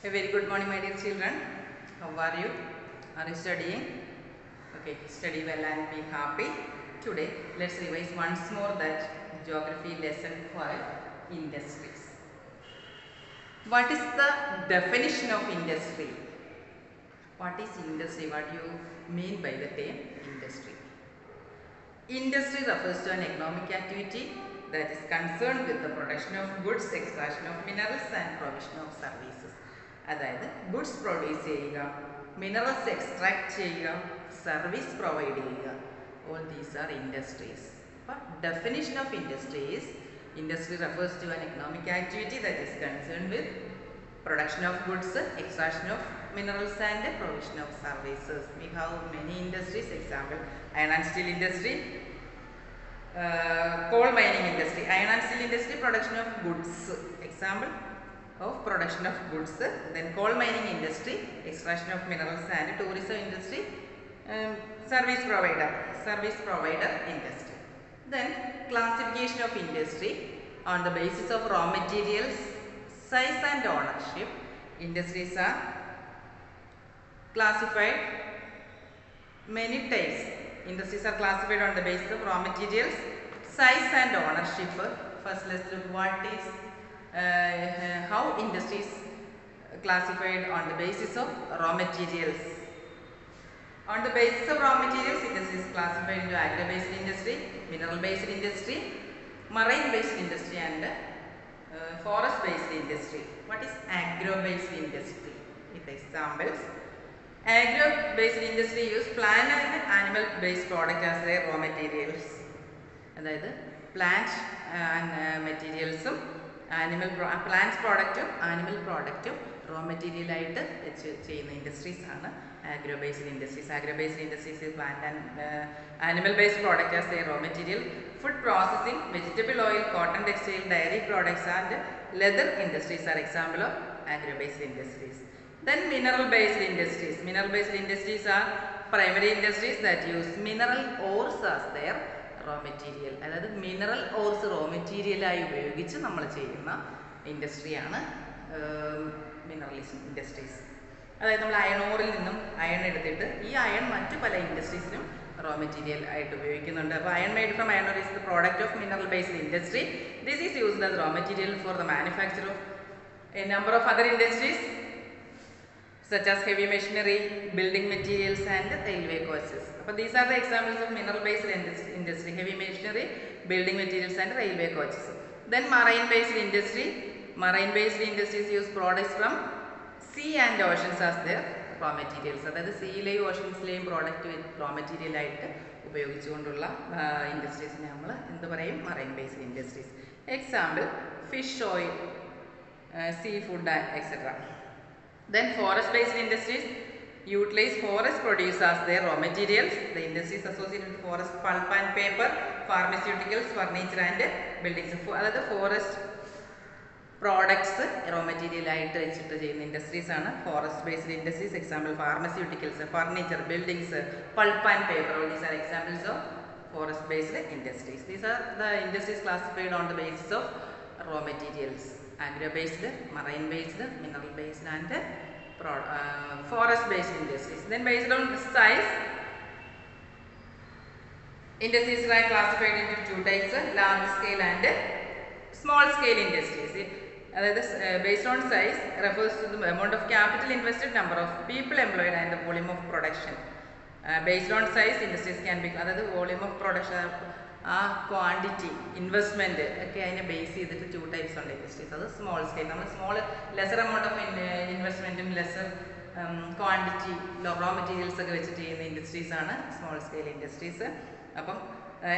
A very good morning, my dear children. How are you? Are you studying? Okay, study well and be happy. Today, let's revise once more that geography lesson 5, industries. What is the definition of industry? What is industry? What do you mean by the term industry? Industry refers to an economic activity that is concerned with the production of goods, extraction of minerals and provision of services. അതായത് goods produce ചെയ്യുക, minerals extract ചെയ്യുക, service provide ചെയ്യുക. All these are industries. അപ്പോൾ definition of industry is industry refers to an economic activity that is concerned with production of goods, extraction of minerals and provision of services. We have many industries. Example, iron and steel industry, coal mining industry. Iron and steel industry, production of goods. Example of production of goods. Then coal mining industry, extraction of minerals and tourism industry, service provider industry. Then classification of industry on the basis of raw materials, size and ownership. Industries are classified many types. Industries are classified on the basis of raw materials, size and ownership. First, let's look what is how industries classified on the basis of raw materials. On the basis of raw materials, industry is classified into agro-based industry, mineral-based industry, marine-based industry and forest-based industry. What is agro-based industry? With examples, agro-based industry use plant and animal-based product as their raw materials. അതായത് plant മെറ്റീരിയൽസും plant പ്രോഡക്റ്റും animal പ്രോഡക്റ്റും raw മെറ്റീരിയലായിട്ട് വെച്ച് ചെയ്യുന്ന industries ആണ് agro-based industries. Agro-based industries is plant and animal-based product as their raw material. Food processing, vegetable oil, cotton, textile, dairy products and leather industries are example of agro-based industries. Then mineral-based industries. Mineral-based industries are primary industries that use mineral ores as their raw material. അതായത് mineral ഓർസ് raw മെറ്റീരിയലായി ഉപയോഗിച്ച് നമ്മൾ ചെയ്യുന്ന ഇൻഡസ്ട്രിയാണ് mineral industries. അതായത് നമ്മൾ iron ഓറിൽ നിന്നും iron എടുത്തിട്ട് ഈ iron മറ്റു പല ഇൻഡസ്ട്രീസിലും റോ മെറ്റീരിയൽ ആയിട്ട് ഉപയോഗിക്കുന്നുണ്ട്. അപ്പോൾ iron made from iron ore is the product of mineral based industry. This is used as raw material for the manufacture of a number of other industries such as heavy machinery, building materials and railway coaches. But these are the examples of mineral based industry, heavy machinery, building materials and railway coaches. Then marine based industry. Marine based industries use products from sea and oceans as their raw materials. അതായത് സീയിലെയും ഓഷൻസിലെയും product raw material ആയിട്ട് ഉപയോഗിച്ചുകൊണ്ടുള്ള ഇൻഡസ്ട്രീസിനെ നമ്മൾ എന്ത് പറയും? Marine based industries. Example fish oil, sea food etcetera. Then forest-based industries utilize forest produce as their raw materials. The industries associated with forest, pulp and paper, pharmaceuticals, furniture and buildings. അതായത് forest products raw material ആയിട്ട് വെച്ചിട്ട് ചെയ്യുന്ന industries ആണ് forest based industries. Example pharmaceuticals, furniture, buildings, pulp and paper. All these are examples of forest based industries. These are the industries classified on the basis of raw materials. Agro-based, marine-based, mineral-based and forest-based industries. Then based on size, industries are classified into two types, large scale and small scale industries. Based on size refers to the amount of capital invested, number of people employed and the volume of production. Based on size, industries can be, അതായത് volume of production, ആ quantity investment ഒക്കെ അതിനെ base ചെയ്തിട്ട് two types ഉണ്ട് industries. അത് small scale, നമ്മൾ lesser amount of ഇൻവെസ്റ്റ്മെൻറ്റും lesser quantity raw materials ഒക്കെ വെച്ചിട്ട് ചെയ്യുന്ന ഇൻഡസ്ട്രീസ് ആണ് സ്മോൾ സ്കെയിൽ ഇൻഡസ്ട്രീസ്. അപ്പം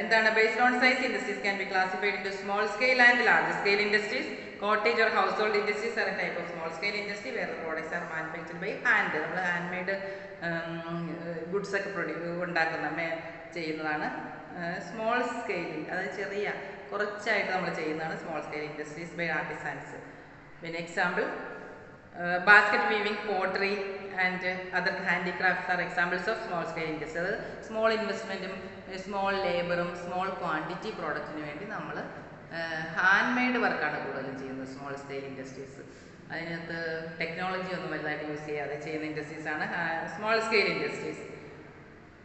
എന്താണ്? Based on size, industries can be classified into small scale and large scale industries. Cottage or household industries are a type of small scale industry where products are manufactured by hand. നമ്മൾ handmade goods ഒക്കെ ചെയ്യുന്നതാണ് small സ്കെയിലിൽ. അതായത് ചെറിയ കുറച്ചായിട്ട് നമ്മൾ ചെയ്യുന്നതാണ് small scale industries by artisans. പിന്നെ example basket weaving, pottery and other handicrafts are examples of small scale industry. അത് സ്മോൾ ഇൻവെസ്റ്റ്മെൻറ്റും സ്മോൾ ലേബറും സ്മോൾ ക്വാണ്ടിറ്റി പ്രോഡക്റ്റിന് വേണ്ടി നമ്മൾ ഹാൻഡ് മെയ്ഡ് വർക്കാണ് കൂടുതലും ചെയ്യുന്നത് സ്മോൾ സ്കെയിൽ ഇൻഡസ്ട്രീസ്. അതിനകത്ത് ടെക്നോളജി ഒന്നും വലുതായിട്ട് യൂസ് ചെയ്യാതെ ചെയ്യുന്ന ഇൻഡസ്ട്രീസാണ് small scale industries.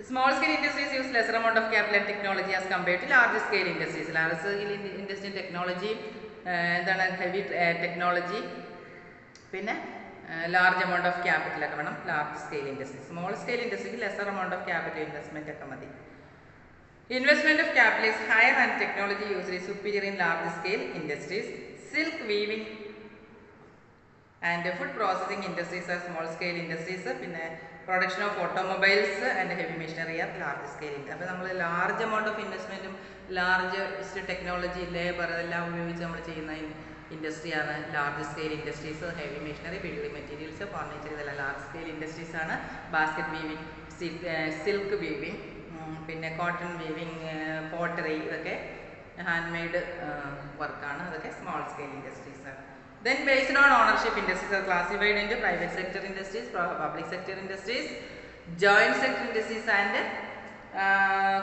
Small scale industries use lesser amount of capital and technology as compared to large scale industries. Large scale industry technology എന്താണ് ഹെവി ടെക്നോളജി പിന്നെ ലാർജ് എമൗണ്ട് ഓഫ് ക്യാപിറ്റൽ ഒക്കെ വേണം large scale industry. Small scale ഇൻഡസ്ട്രിക്ക് lesser amount of capital investment ഒക്കെ മതി. Investment of capital is higher and technology used is superior in large scale industries. Silk weaving and food processing industries are small scale industries. പിന്നെ production of automobiles and heavy machinery are large scale. അപ്പോൾ നമ്മൾ large amount of ഇൻവെസ്റ്റ്മെൻറ്റും large technology labour അതെല്ലാം ഉപയോഗിച്ച് നമ്മൾ ചെയ്യുന്ന ഇൻഡസ്ട്രിയാണ് large scale industries. Heavy machinery, building materials, furniture ഇതെല്ലാം ലാർജ് സ്കെയിൽ ഇൻഡസ്ട്രീസ് ആണ്. ബാസ്ക്കറ്റ് വീവിങ്, സിൽക്ക് വീവിങ്, പിന്നെ കോട്ടൺ വീവിങ്, പോട്ടറി ഇതൊക്കെ ഹാൻഡ് മെയ്ഡ് വർക്കാണ്. അതൊക്കെ സ്മോൾ സ്കെയിൽ ഇൻഡസ്ട്രീസ് ആണ്. Then based on ownership, industries are classified into private sector industries, public sector industries, joint sector industries and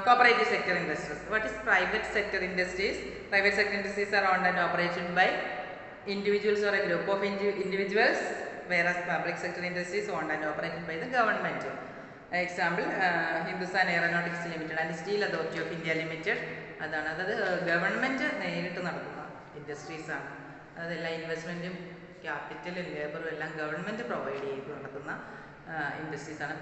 cooperative sector industries. What is private sector industries? Private sector industries are owned and operated by individuals or a group of individuals, whereas public sector industries are owned and operated by the government. Example, Hindustan Aeronautics Limited and Steel Authority of India Limited. അതായത് government നേരിട്ട് നടത്തുന്ന industries ആണ്. അതെല്ലാം ഇൻവെസ്റ്റ്മെൻറ്റും ക്യാപിറ്റലും ലേബറും എല്ലാം government provide ചെയ്ത് നടത്തുന്ന ഇൻഡസ്ട്രീസാണ്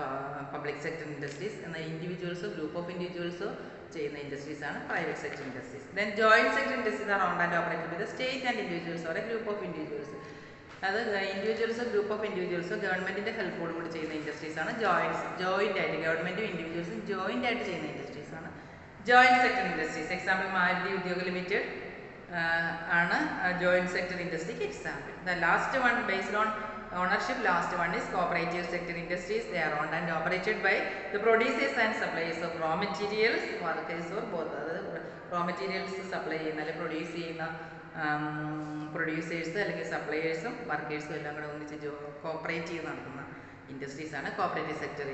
public sector industries. എന്നാൽ ഇൻഡിവിജ്വൽസോ group of ഇൻഡിവിജ്വൽസോ ചെയ്യുന്ന ഇൻഡസ്ട്രീസാണ് private sector industries. Then joint sector industries are owned and operated by the state and individuals or a group of individuals. അത് ഇൻഡിവിജ്വൽസോ ഗ്രൂപ്പ് ഓഫ് ഇൻഡിവിജ്വൽസോ ഗവൺമെൻറ്റിൻ്റെ ഹെൽപ്പോട് കൂടി ചെയ്യുന്ന ഇൻഡസ്ട്രീസാണ് ജോയിൻ്റ് ആയിട്ട് ഗവൺമെൻറ്റും ഇൻഡിവിജ്വൽസും ജോയിൻ്റ് ആയിട്ട് ചെയ്യുന്ന ഇൻഡസ്ട്രീസാണ് joint sector industries. Example Maruti Udyog limited ആണ് ജോയിൻറ്റ് സെക്ടർ ഇൻഡസ്ട്രിക്ക് example. The last one based on ownership, last one is cooperative sector industries. They are owned and operated by the producers and suppliers of raw materials, workers or both. raw materials supply ചെയ്യുന്ന അല്ലെങ്കിൽ produce ചെയ്യുന്ന producers അല്ലെങ്കിൽ സപ്ലയേഴ്സും വർക്കേഴ്സും എല്ലാം കൂടെ ഒന്നിച്ച് cooperate ചെയ്ത് നടത്തുന്ന ഇൻഡസ്ട്രീസാണ് cooperative sector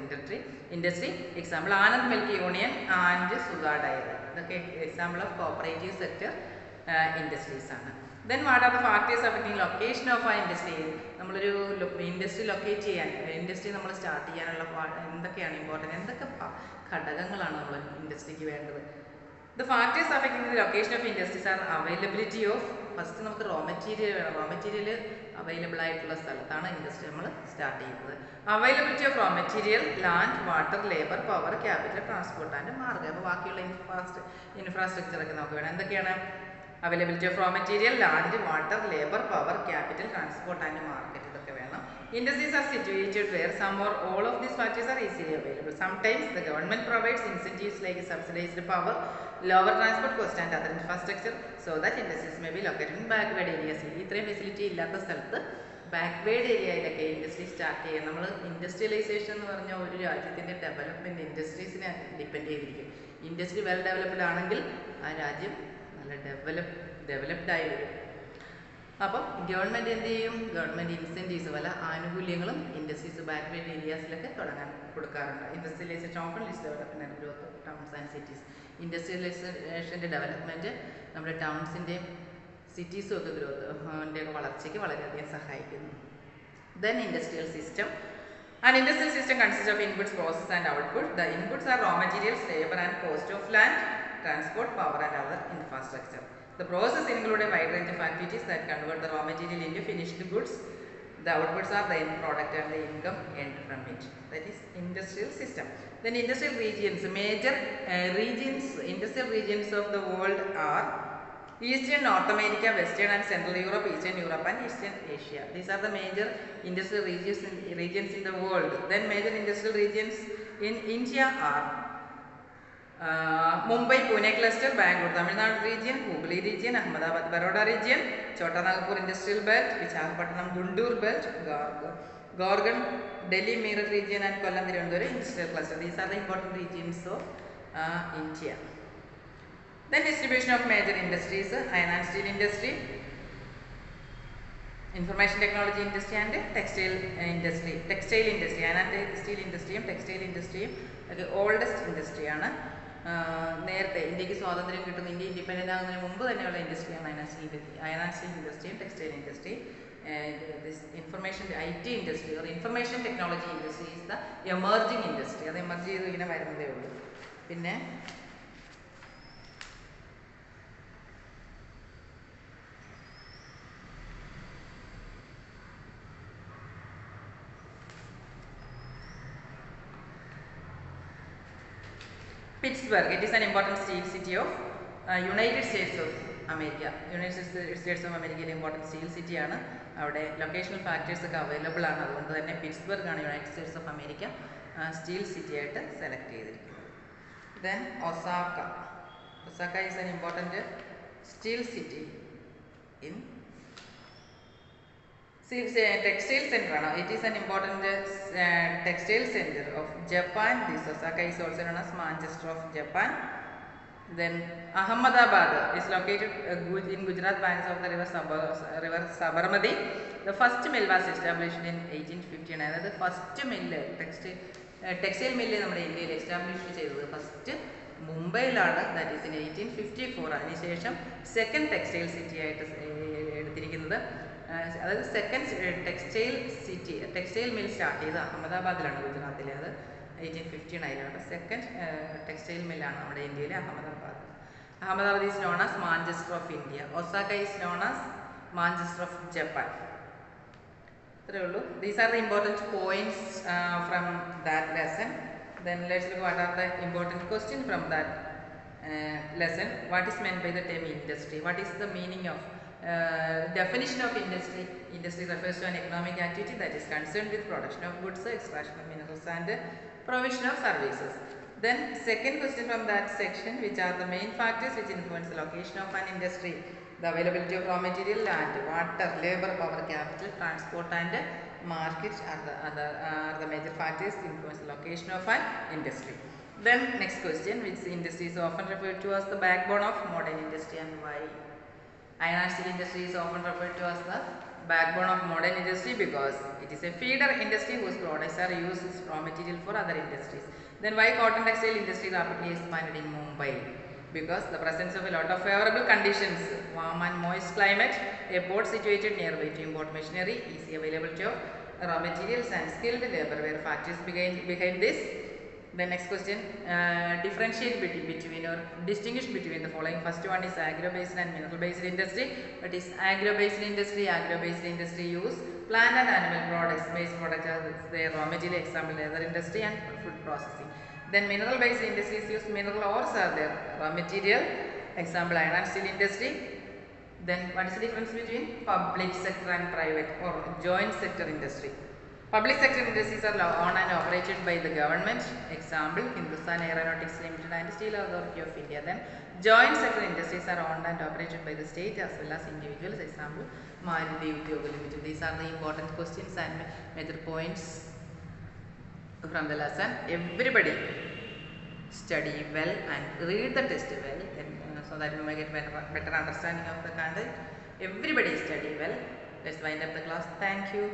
industry. Example Anand milk union and സുഗാ ഡയറി. ഇതൊക്കെ example of cooperative sector industries ആണ്. Then what are the factors affecting location of ആ ഇൻഡസ്ട്രി? നമ്മളൊരു ഇൻഡസ്ട്രി ലൊക്കേറ്റ് ചെയ്യാൻ ഇൻഡസ്ട്രി നമ്മൾ സ്റ്റാർട്ട് ചെയ്യാനുള്ള എന്തൊക്കെയാണ് ഇമ്പോർട്ടൻറ്റ്, എന്തൊക്കെ ഘടകങ്ങളാണ് നമ്മൾ ഇൻഡസ്ട്രിക്ക് വേണ്ടത്? The factors affecting the location of industries are availability of, first നമുക്ക് റോ മെറ്റീരിയൽ വേണം. റോ മെറ്റീരിയൽ അവൈലബിൾ ആയിട്ടുള്ള സ്ഥലത്താണ് ഇൻഡസ്ട്രി നമ്മൾ സ്റ്റാർട്ട് ചെയ്യുന്നത്. Availability of raw material, land, water, labour, power, capital, transport and മാർഗം. അപ്പോൾ ബാക്കിയുള്ള ഇൻഫ്രാസ്ട്രക്ചറൊക്കെ നമുക്ക് വേണം. എന്തൊക്കെയാണ്? Availability of raw material, land, water, labour, power, capital, transport and market ഇതൊക്കെ വേണം. Industries are situated where some or all of these factors are easily available. Sometimes the government provides incentives like subsidised power, lower transport cost and other infrastructure so that industries may be located in backward areas. ഇത്രയും facility ഇല്ലാത്ത സ്ഥലത്ത് backward ഏരിയയിലൊക്കെ industry start ചെയ്യാൻ. നമ്മൾ industrialisation എന്ന് പറഞ്ഞാൽ ഒരു രാജ്യത്തിൻ്റെ ഡെവലപ്മെൻറ്റ് ഇൻഡസ്ട്രീസിനെ ഡിപ്പെൻഡ് ചെയ്തിരിക്കും. ഇൻഡസ്ട്രി വെൽ ഡെവലപ്ഡ് ആണെങ്കിൽ ആ രാജ്യം നല്ല ഡെവലപ്ഡ് ആയി വരും. അപ്പം ഗവൺമെൻറ് എന്ത് ചെയ്യും? ഗവൺമെൻറ് ഇൻസെൻറ്റീവ്സ് പല ആനുകൂല്യങ്ങളും ഇൻഡസ്ട്രീസ് ബാക്ക്വേർഡ് ഏരിയാസിലൊക്കെ തുടങ്ങാൻ കൊടുക്കാറുണ്ട്. ഇൻഡസ്ട്രിയലൈസേഷൻ ഓഫൺ ലിസ്റ്റ് development and growth of towns and cities. ഇൻഡസ്ട്രിയലൈസേഷൻ്റെ ഡെവലപ്മെൻറ്റ് നമ്മുടെ ടൗൺസിൻ്റെയും സിറ്റീസും ഒക്കെ ഗ്രോത്തിൻ്റെ വളർച്ചയ്ക്ക് വളരെയധികം സഹായിക്കുന്നു. Then industrial system. An industrial system consists of inputs, process and output. The inputs are raw materials, labor and cost of land, transport, power and other infrastructure. The process includes a wide range of activities that convert the raw material into finished goods. The outputs are the end product and the income earned from it. That is industrial system. Then industrial regions. Major industrial regions of the world are Eastern North America, Western and Central Europe, Eastern Europe and Eastern Asia. These are the major industrial regions in the world. Then major industrial regions in India are Mumbai, Pune cluster, Bangalore, Tamil Nadu region, Hubli region, Ahmedabad, Baroda region, Chota Nagpur industrial belt, Visakhapatnam, Guntur belt, Gorgon, Delhi, Meerut region and Kollam, Tirunelveli industrial cluster. These are the important regions of India. Then distribution of major industries, iron and steel industry, information technology industry and textile industry. Textile industry, iron and steel industry, textile industry, the oldest industry ആണ്. നേരത്തെ ഇന്ത്യക്ക് സ്വാതന്ത്ര്യം കിട്ടുന്ന India independent ആകുന്നതിന് മുമ്പ് തന്നെയുള്ള ഇൻഡസ്ട്രിയാണ് iron and steel ഇൻഡസ്ട്രിയും textile industry. this information IT industry or information technology industry is the emerging industry. അത് എമർജ് ചെയ്ത് ഇങ്ങനെ വരുന്നതേ ഉള്ളൂ. പിന്നെ Pittsburgh, it is an important steel city of United States of America. United States of America important steel city ആണ്. അവിടെ locational factors ഒക്കെ available ആണ്. അതുകൊണ്ട് തന്നെ പിറ്റ്സ്ബർഗ് ആണ് United States of America steel city ആയിട്ട് സെലക്ട് ചെയ്തിരിക്കുന്നത്. Then Osaka. Osaka is an important steel city in textile center ആണ്. It is an important textile center of Japan. This Osaka is also known as Manchester of Japan. Then Ahmedabad is located in Gujarat banks of the river Sabarmati. The first mill was established in 1859. That the first mill textile mill നമ്മുടെ ഇന്ത്യയിൽ establish ചെയ്തത് first മുംബൈയിലാണ്. That is in 1854. അതിനുശേഷം second textile city ആയിട്ട് എടുത്തിരിക്കുന്നത്, അതായത് second textile mill start ചെയ്തത് അഹമ്മദാബാദിലാണ്, ഗുജറാത്തിലെ. അത് 1859 സെക്കൻഡ് ടെക്സ്റ്റൈൽ മില്ലാണ് നമ്മുടെ ഇന്ത്യയിലെ Ahmedabad. Ahmedabad is known as Manchester of India. Osaka is known as Manchester of Japan. ഇത്രയേ ഉള്ളൂ. These are the important points from that lesson. Then let's look what are the important questions from that lesson. What is meant by the term industry? What is the meaning of definition of industry? Industry refers to an economic activity that is concerned with production of goods, extraction of minerals and provision of services. Then second question from that section, which are the main factors which influence the location of an industry? The availability of raw material, land, water, labor, power, capital, transport and markets are the major factors influence the location of an industry. Then next question, which industry is often referred to as the backbone of modern industry and why? Iron and steel industry is often referred to as the backbone of modern industry because it is a feeder industry whose products are used as raw material for other industries. Then why cotton textile industry rapidly expanded in Mumbai? Because the presence of a lot of favorable conditions, warm and moist climate, a port situated nearby to import machinery, easy availability of raw materials and skilled labor were factors behind this. The next question, differentiate between or distinguish between the following. First one is agro-based and mineral-based industry. What is agro-based industry? Agro-based industry use plant and animal products. Based products are their raw material, example leather industry and food processing. Then mineral-based industries use mineral ores are their raw material, example iron and steel industry. Then what is the difference between public sector and private or joint sector industry? Public sector industries are owned and operated by the government, example Hindustan Aeronautics Limited and Steel Authority of India. Then joint sector industries are owned and operated by the state as well as individuals, example Maruti Udyog Limited. These are the important questions and major points from the lesson. Everybody study well and read the test well, so that you may get better understanding of the content. Everybody study well. Let's wind up the class. Thank you.